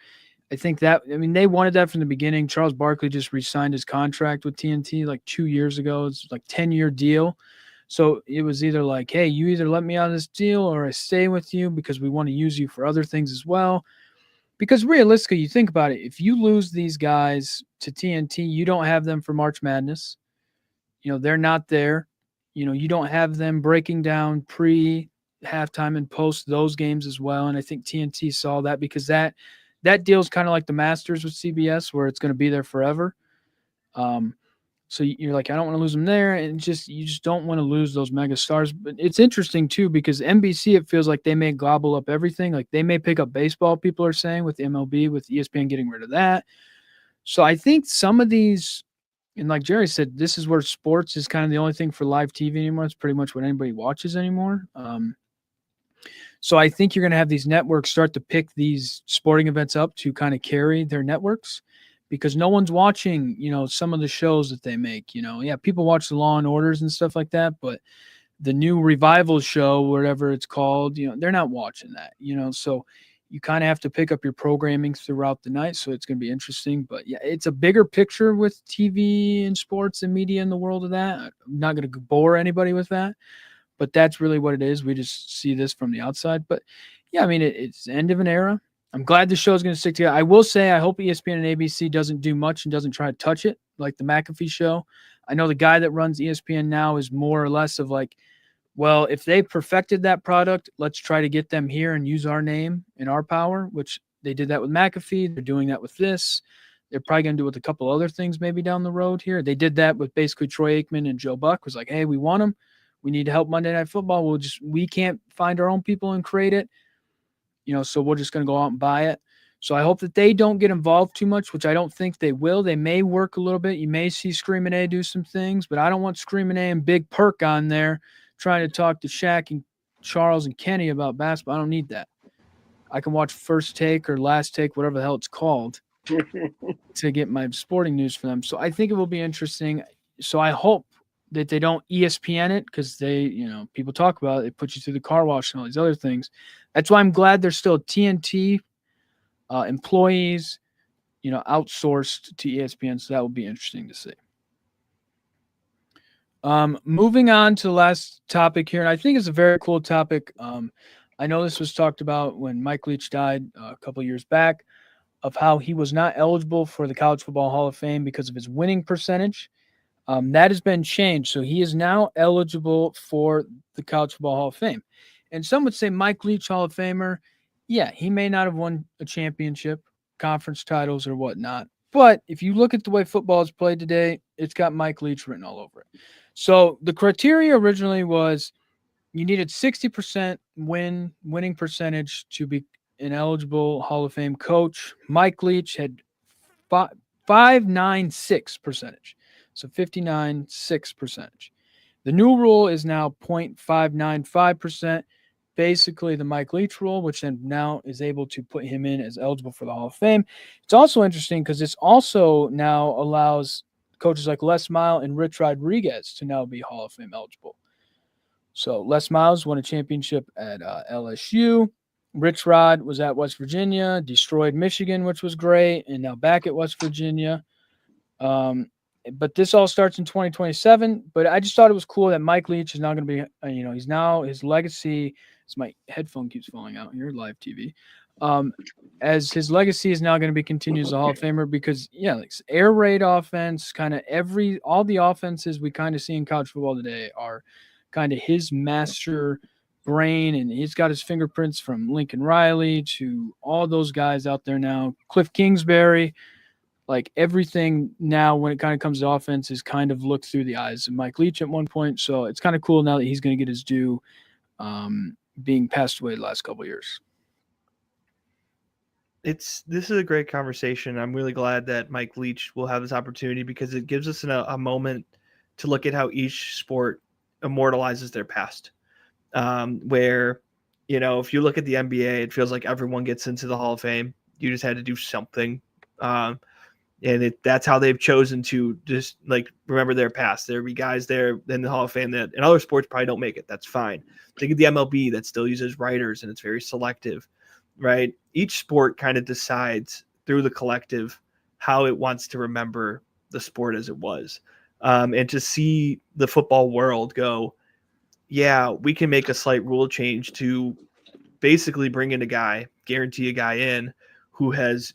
I think that, they wanted that from the beginning. Charles Barkley just re-signed his contract with TNT like 2 years ago. It's like 10-year deal. So it was either like, hey, you either let me out of this deal or I stay with you because we want to use you for other things as well. Because realistically, you think about it, if you lose these guys to TNT, you don't have them for March Madness. They're not there. You don't have them breaking down pre, halftime, and post those games as well. And I think TNT saw that because that deal is kind of like the Masters with CBS, where it's going to be there forever. So you're like, I don't want to lose them there, and you just don't want to lose those mega stars. But it's interesting too because NBC, it feels like they may gobble up everything. Like they may pick up baseball. People are saying with MLB, with ESPN getting rid of that. So I think some of these, and like Jerry said, this is where sports is kind of the only thing for live TV anymore. It's pretty much what anybody watches anymore. So I think you're going to have these networks start to pick these sporting events up to kind of carry their networks because no one's watching, some of the shows that they make. Yeah, people watch the Law and Orders and stuff like that, but the new Revival show, whatever it's called, they're not watching that, so you kind of have to pick up your programming throughout the night. So it's going to be interesting, but yeah, it's a bigger picture with TV and sports and media in the world of that. I'm not going to bore anybody with that, but that's really what it is. We just see this from the outside, but yeah, it's the end of an era. I'm glad the show is going to stick together. I will say, I hope ESPN and ABC doesn't do much and doesn't try to touch it like the McAfee show. I know the guy that runs ESPN now is more or less of like, well, if they perfected that product, let's try to get them here and use our name and our power, which they did that with McAfee. They're doing that with this. They're probably going to do it with a couple other things maybe down the road here. They did that with basically Troy Aikman and Joe Buck. Was like, hey, we want them. We need to help Monday Night Football. We can't find our own people and create it. So we're just going to go out and buy it. So I hope that they don't get involved too much, which I don't think they will. They may work a little bit. You may see Screamin' A do some things, but I don't want Screamin' A and Big Perk on there trying to talk to Shaq and Charles and Kenny about basketball. I don't need that. I can watch First Take or Last Take, whatever the hell it's called, to get my sporting news for them. So I think it will be interesting. So I hope that they don't ESPN it because people talk about it. They put you through the car wash and all these other things. That's why I'm glad there's still TNT employees, outsourced to ESPN. So that will be interesting to see. Moving on to the last topic here, and I think it's a very cool topic. I know this was talked about when Mike Leach died a couple of years back, of how he was not eligible for the College Football Hall of Fame because of his winning percentage. That has been changed, so he is now eligible for the College Football Hall of Fame. And some would say Mike Leach Hall of Famer. Yeah, he may not have won a championship, conference titles, or whatnot. But if you look at the way football is played today, it's got Mike Leach written all over it. So the criteria originally was you needed 60% winning percentage to be an eligible Hall of Fame coach. Mike Leach had 596 percentage, so 59.6 percentage. The new rule is now 0.595%, basically the Mike Leach rule, which then now is able to put him in as eligible for the Hall of Fame. It's also interesting because this also now allows coaches like Les Miles and Rich Rodriguez to now be Hall of Fame eligible. So Les Miles won a championship at LSU. Rich Rod was at West Virginia, destroyed Michigan, which was great, and now back at West Virginia. But this all starts in 2027. But I just thought it was cool that Mike Leach is now going to be, he's now his legacy. As my headphone keeps falling out here, live TV. Um, as his legacy is now going to be continued as a Hall of Famer because like air raid offense, kind of all the offenses we kind of see in college football today are kind of his master brain, and he's got his fingerprints from Lincoln Riley to all those guys out there now. Cliff Kingsbury, like everything now when it kind of comes to offense is kind of looked through the eyes of Mike Leach at one point. So it's kind of cool now that he's going to get his due, being passed away the last couple of years. This is a great conversation. I'm really glad that Mike Leach will have this opportunity because it gives us a moment to look at how each sport immortalizes their past. Where, if you look at the NBA, it feels like everyone gets into the Hall of Fame. You just had to do something. And that's how they've chosen to just remember their past. There'll be guys there in the Hall of Fame that in other sports probably don't make it. That's fine. Think of the MLB that still uses writers and it's very selective, right? Each sport kind of decides through the collective how it wants to remember the sport as it was. And to see the football world go, yeah, we can make a slight rule change to basically bring in a guy, guarantee a guy in who has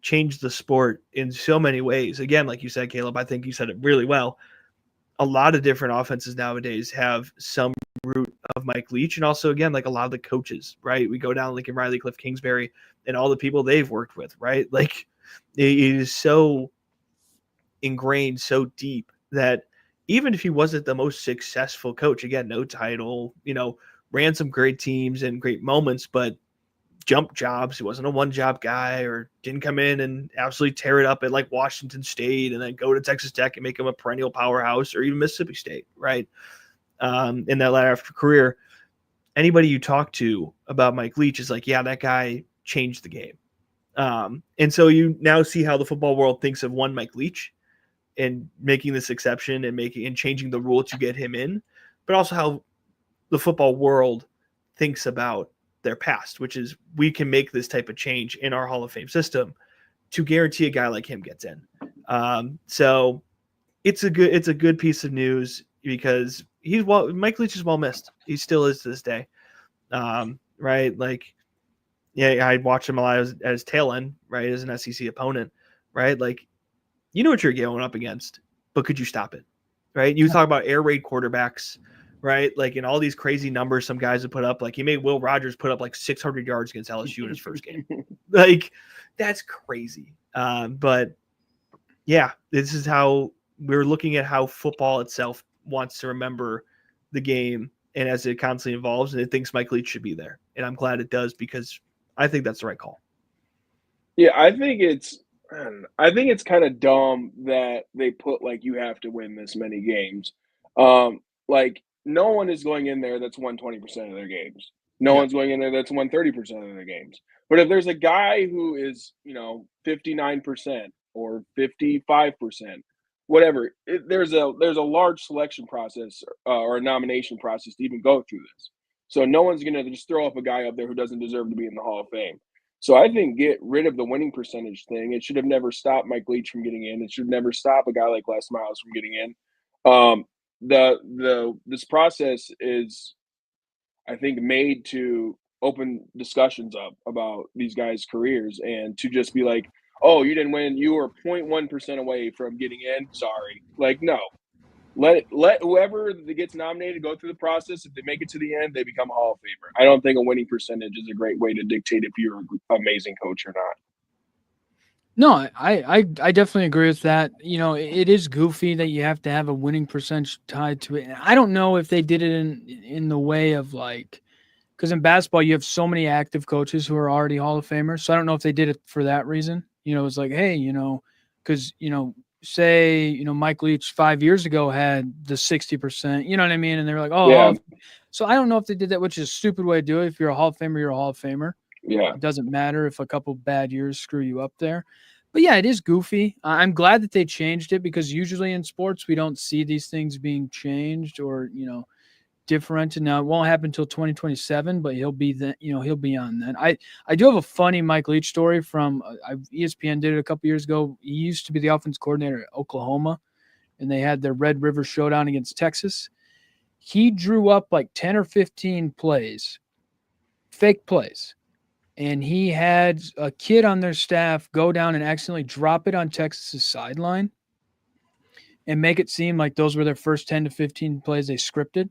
changed the sport in so many ways. Again, like you said, Caleb, I think you said it really well. A lot of different offenses nowadays have some root of Mike Leach, and also, again, like a lot of the coaches, right? We go down Lincoln Riley, Cliff Kingsbury, and all the people they've worked with, right? Like it is so ingrained, so deep that even if he wasn't the most successful coach, again, no title, ran some great teams and great moments, but jump jobs. He wasn't a one-job guy or didn't come in and absolutely tear it up at like Washington State and then go to Texas Tech and make him a perennial powerhouse or even Mississippi State, right? In that latter after career, anybody you talk to about Mike Leach is like, yeah, that guy changed the game. And so you now see how the football world thinks of one Mike Leach and making this exception and changing the rule to get him in, but also how the football world thinks about their past, which is we can make this type of change in our Hall of Fame system to guarantee a guy like him gets in. So it's a good piece of news because Mike Leach is well missed. He still is to this day. Right. Like, yeah, I watched him a lot at his tail end, right. As an SEC opponent, right. Like, you know what you're going up against, but could you stop it? Right. You talk about air raid quarterbacks, right? Like in all these crazy numbers, some guys have put up, like he made Will Rogers put up like 600 yards against LSU in his first game. Like that's crazy. But yeah, this is how we're looking at how football itself wants to remember the game. And as it constantly evolves, and it thinks Mike Leach should be there. And I'm glad it does because I think that's the right call. Yeah, I think it's kind of dumb that they put like you have to win this many games. Like no one is going in there that's won 20% of their games. No one's going in there that's won 30% of their games. But if there's a guy who is, 59% or 55%, whatever, there's a large selection process or a nomination process to even go through this. So no one's going to just throw up a guy up there who doesn't deserve to be in the Hall of Fame. So I think get rid of the winning percentage thing. It should have never stopped Mike Leach from getting in. It should never stop a guy like Les Miles from getting in. This process is, I think, made to open discussions up about these guys' careers and to just be like, oh, you didn't win. You were 0.1% away from getting in. Sorry. Like, no. Let whoever gets nominated go through the process. If they make it to the end, they become a Hall of Famer. I don't think a winning percentage is a great way to dictate if you're an amazing coach or not. No, I definitely agree with that. It is goofy that you have to have a winning percentage tied to it. And I don't know if they did it in the way of like, because in basketball you have so many active coaches who are already Hall of Famers. So I don't know if they did it for that reason. It's like, hey, because say Mike Leach 5 years ago had the 60%. You know what I mean? And they were like, oh, yeah. So I don't know if they did that, which is a stupid way to do it. If you're a Hall of Famer, you're a Hall of Famer. Yeah. It doesn't matter if a couple bad years screw you up there. But yeah, it is goofy. I'm glad that they changed it because usually in sports we don't see these things being changed or different. Now it won't happen until 2027, but he'll be he'll be on then. I do have a funny Mike Leach story from ESPN did it a couple years ago. He used to be the offense coordinator at Oklahoma. and they had their Red River Showdown against Texas. He drew up like 10 or 15 plays, fake plays. And he had a kid on their staff go down and accidentally drop it on Texas's sideline and make it seem like those were their first 10 to 15 plays they scripted.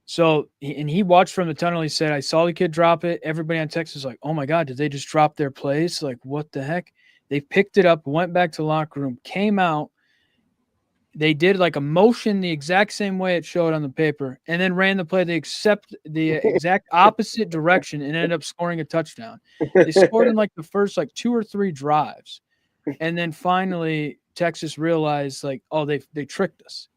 So, and he watched from the tunnel. He said, I saw the kid drop it. Everybody on Texas was like, oh my God, did they just drop their plays? Like, what the heck? They picked it up, went back to the locker room, came out. They did like a motion the exact same way it showed on the paper, and then ran the play the exact opposite direction and ended up scoring a touchdown. They scored in like the first like 2 or 3 drives. And then finally Texas realized like, oh, they tricked us.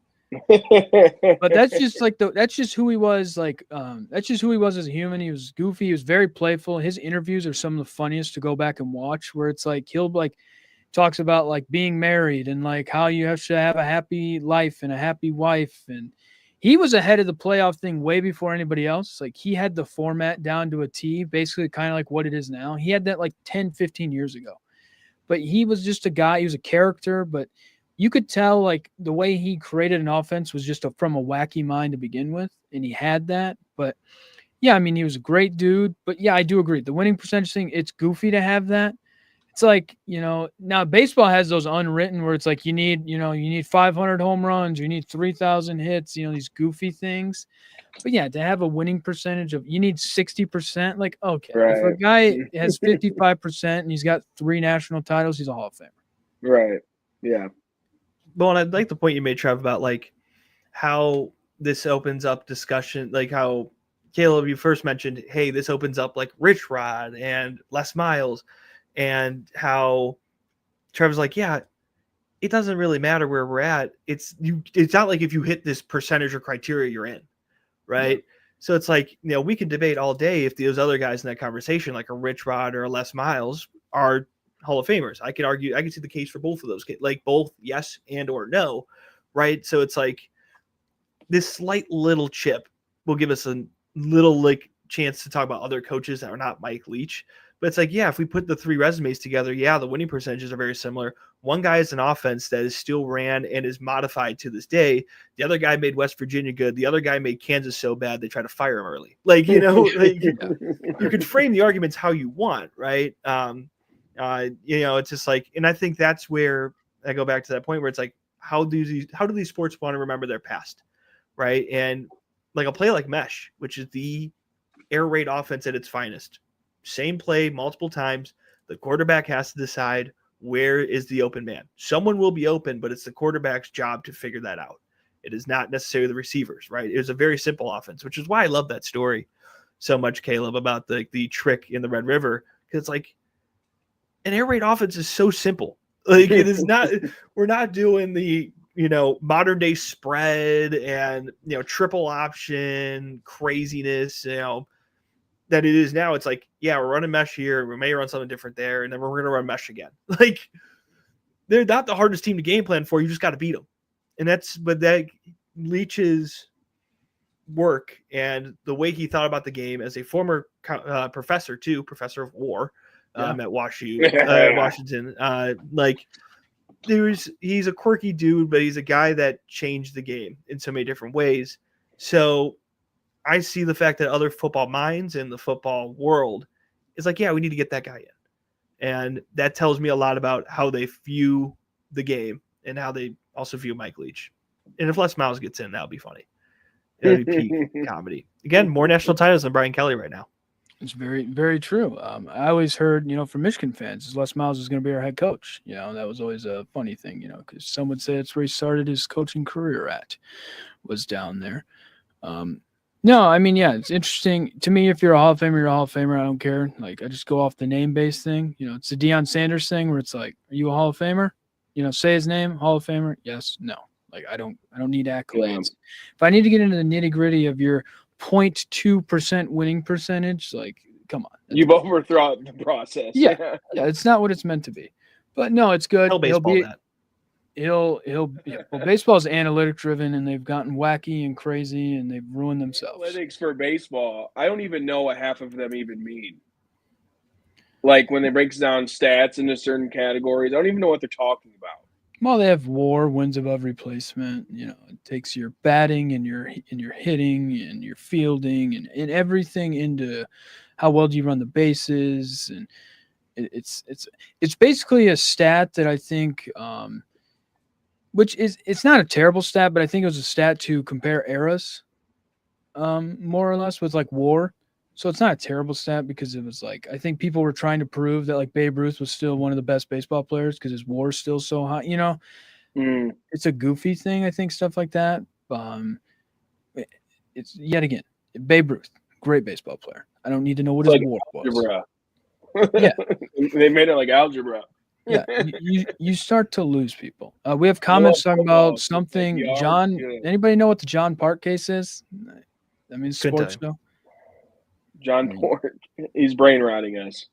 But that's just like that's just who he was. Like, that's just who he was as a human. He was goofy. He was very playful. His interviews are some of the funniest to go back and watch, where it's like he'll like talks about like being married and like how you have to have a happy life and a happy wife. And he was ahead of the playoff thing way before anybody else. Like, he had the format down to a T, basically kind of like what it is now. He had that like 10, 15 years ago. But he was just a guy. He was a character, but you could tell like the way he created an offense was just from a wacky mind to begin with, and he had that. But yeah, I mean, he was a great dude. But yeah, I do agree. The winning percentage thing, it's goofy to have that. It's like, now baseball has those unwritten where it's like you need 500 home runs, you need 3,000 hits, these goofy things. But yeah, to have a winning percentage you need 60%. Like, okay, Right. If a guy has 55% and he's got 3 national titles, he's a Hall of Famer. Right. Yeah. Well, and I like the point you made, Trev, about like how this opens up discussion, like how Caleb, you first mentioned, hey, this opens up like Rich Rod and Les Miles, and how Trevor's like, yeah, it doesn't really matter where we're at. It's not like if you hit this percentage or criteria, you're in, right? Yeah. So it's like, we can debate all day if those other guys in that conversation, like a Rich Rod or a Les Miles, are Hall of Famers. I can see the case for both of those, like both yes and or no, right? So it's like this slight little chip will give us a little like chance to talk about other coaches that are not Mike Leach. But it's like, yeah, if we put the 3 resumes together, yeah, the winning percentages are very similar. One guy is an offense that is still ran and is modified to this day. The other guy made West Virginia good. The other guy made Kansas so bad they try to fire him early. Like, you could frame the arguments how you want, right? It's just like, and I think that's where I go back to that point where it's like, how do these sports want to remember their past, right? And like a play like mesh, which is the air raid offense at its finest. Same play multiple times. The quarterback has to decide where is the open man. Someone will be open, but it's the quarterback's job to figure that out. It is not necessarily the receivers, right? It was a very simple offense, which is why I love that story so much, Caleb, about the trick in the Red River. Because it's like an air raid offense is so simple. Like, it is not. We're not doing the modern day spread and triple option craziness. That it is now. It's like, yeah, we're running mesh here. We may run something different there, and then we're going to run mesh again. Like, they're not the hardest team to game plan for. You just got to beat them. And that Leach's work and the way he thought about the game as a former professor of war at Washington. He's a quirky dude, but he's a guy that changed the game in so many different ways. So I see the fact that other football minds in the football world is like, yeah, we need to get that guy in. And that tells me a lot about how they view the game and how they also view Mike Leach. And if Les Miles gets in, that'll be funny. It'll be peak comedy. Again, more national titles than Brian Kelly right now. It's very, very true. I always heard, from Michigan fans, Les Miles is going to be our head coach. That was always a funny thing, because some would say it's where he started his coaching career was down there. No, I mean, yeah, it's interesting to me. If you're a Hall of Famer, you're a Hall of Famer. I don't care. Like, I just go off the name-based thing. It's the Deion Sanders thing where it's like, are you a Hall of Famer? Say his name, Hall of Famer. Yes, no. Like, I don't need accolades. Yeah. If I need to get into the nitty-gritty of your 0.2% winning percentage, like, come on. You've overthrown the process. Yeah, it's not what it's meant to be. But no, it's good. Tell baseball that. Well, baseball's analytic driven, and they've gotten wacky and crazy, and they've ruined themselves. Analytics for baseball, I don't even know what half of them even mean. Like, when they breaks down stats into certain categories, I don't even know what they're talking about. Well, they have WAR, wins above replacement. It takes your batting and your hitting and your fielding and everything into how well do you run the bases, and it's basically a stat that I think, which is it's not a terrible stat, but I think it was a stat to compare eras, more or less with like WAR. So it's not a terrible stat because it was like I think people were trying to prove that like Babe Ruth was still one of the best baseball players because his WAR is still so high. It's a goofy thing. I think stuff like that. It's yet again Babe Ruth, great baseball player. I don't need to know what his WAR was. Algebra. Yeah, They made it like algebra. yeah. You start to lose people. We have comments talking about something. yards, John, yeah. anybody know what the John Park case is? I mean, sports show. John Port, he's brain rotting us.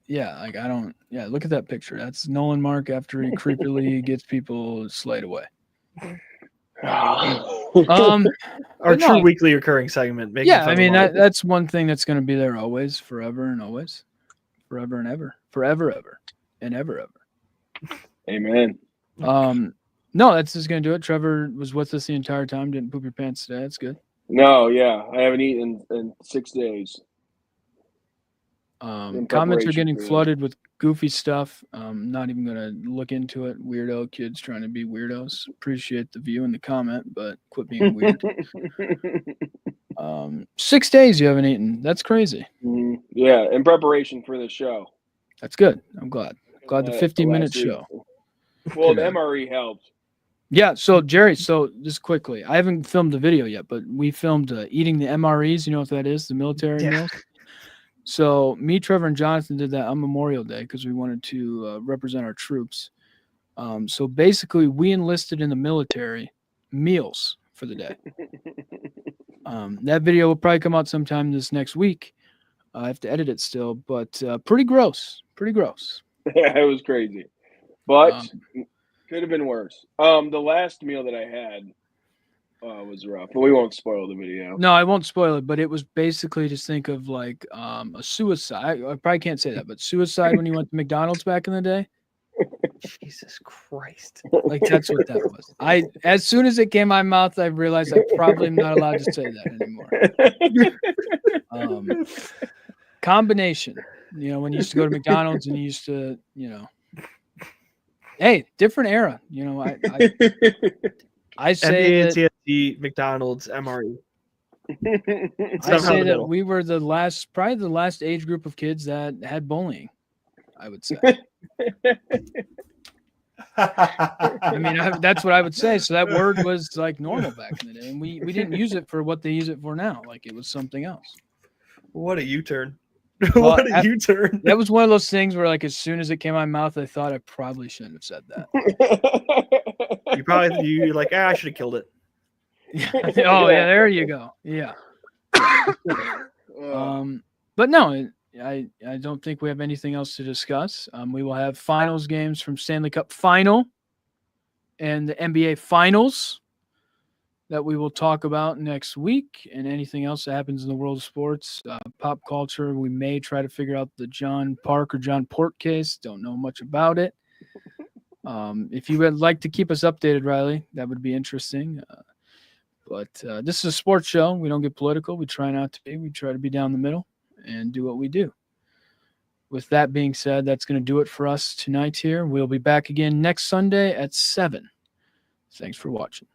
Yeah, like I don't. Yeah, look at that picture. That's Nolan Mark after he creepily gets people slayed away. Our true weekly recurring segment. Yeah, I mean that's one thing that's going to be there always, forever and always, forever and ever, forever and ever. Amen. No, that's just going to do it. Trevor was with us the entire time. Didn't poop your pants today. That's good. No, yeah, I haven't eaten in 6 days. Comments are getting flooded with goofy stuff. Not even going to look into it. Weirdo kids trying to be weirdos. Appreciate the view and the comment, but quit being weird. 6 days you haven't eaten. That's crazy. Yeah, in preparation for the show. That's good. I'm glad. Glad the 15-minute show. Well, the MRE helped. Yeah, so Jerry, just quickly, I haven't filmed the video yet, but we filmed eating the MREs. You know what that is? The military meals. So me, Trevor, and Jonathan did that on Memorial Day because we wanted to represent our troops. So basically, we enlisted in the military meals for the day. That video will probably come out sometime this next week. I have to edit it still, but pretty gross. Pretty gross. Yeah, it was crazy. But could have been worse. The last meal that I had was rough, but we won't spoil the video. No, I won't spoil it, but it was basically just think of like a suicide. I probably can't say that, but suicide when you went to McDonald's back in the day. Jesus Christ. Like that's what that was. As soon as it came out of my mouth, I realized I probably am not allowed to say that anymore. Combination. When you used to go to McDonald's and you used to, hey, different era. I say that McDonald's, MRE. I say that we were probably the last age group of kids that had bullying, I would say. I mean, that's what I would say. So that word was like normal back in the day, and we didn't use it for what they use it for now. Like it was something else. What a U-turn. What a U-turn. That was one of those things where like as soon as it came out of my mouth, I thought I probably shouldn't have said that. You're like, I should have killed it. Oh yeah, there you go. Yeah. But no, I don't think we have anything else to discuss. We will have finals games from Stanley Cup Final and the NBA Finals that we will talk about next week, and anything else that happens in the world of sports, pop culture. We may try to figure out the John Park or John Port case. Don't know much about it. If you would like to keep us updated, Riley, that would be interesting. But this is a sports show. We don't get political. We try not to be. We try to be down the middle and do what we do. With that being said, that's going to do it for us tonight here. We'll be back again next Sunday at 7. Thanks for watching.